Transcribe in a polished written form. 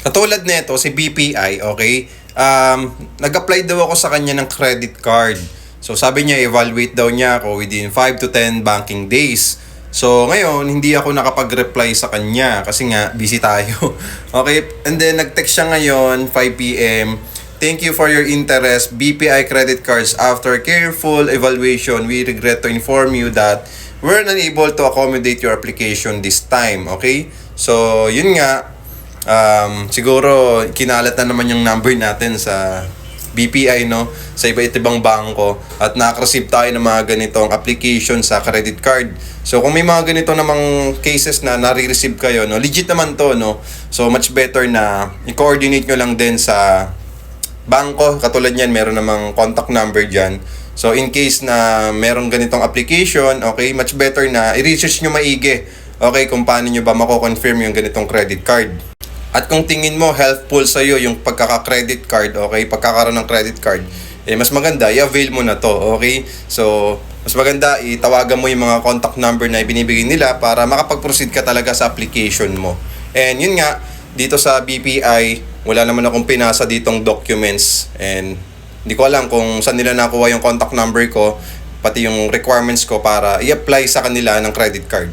Katulad nito, si BPI, okay? Nag-apply daw ako sa kanya ng credit card. So sabi niya, evaluate daw niya ako within 5 to 10 banking days. So ngayon, hindi ako nakapag-reply sa kanya kasi nga, busy tayo. Okay? And then, nag-text siya ngayon, 5 p.m. Thank you for your interest. BPI credit cards. After careful evaluation, we regret to inform you that we're unable to accommodate your application this time. Okay? So, yun nga. Siguro kinalat na naman yung number natin sa BPI, no, sa iba't ibang bangko, at nakaka-receive tayo ng mga ganitong application sa credit card. So kung may mga ganito namang cases na nare-receive kayo, no, legit naman to, no, so much better na i-coordinate nyo lang din sa bangko. Katulad niyan, meron namang contact number dyan. So in case na meron ganitong application, okay, much better na i-research nyo maigi, okay, kung paano nyo ba mako-confirm yung ganitong credit card. At kung tingin mo helpful sa iyo yung pagkaka-credit card, okay, pagkakaroon ng credit card, mas maganda i-avail mo na to, okay? So, mas maganda itawagan mo yung mga contact number na ibinibigay nila para makapag-proceed ka talaga sa application mo. And yun nga, dito sa BPI, wala naman akong pinasa ditong documents, and hindi ko alam kung saan nila nakuha yung contact number ko, pati yung requirements ko para i-apply sa kanila ng credit card.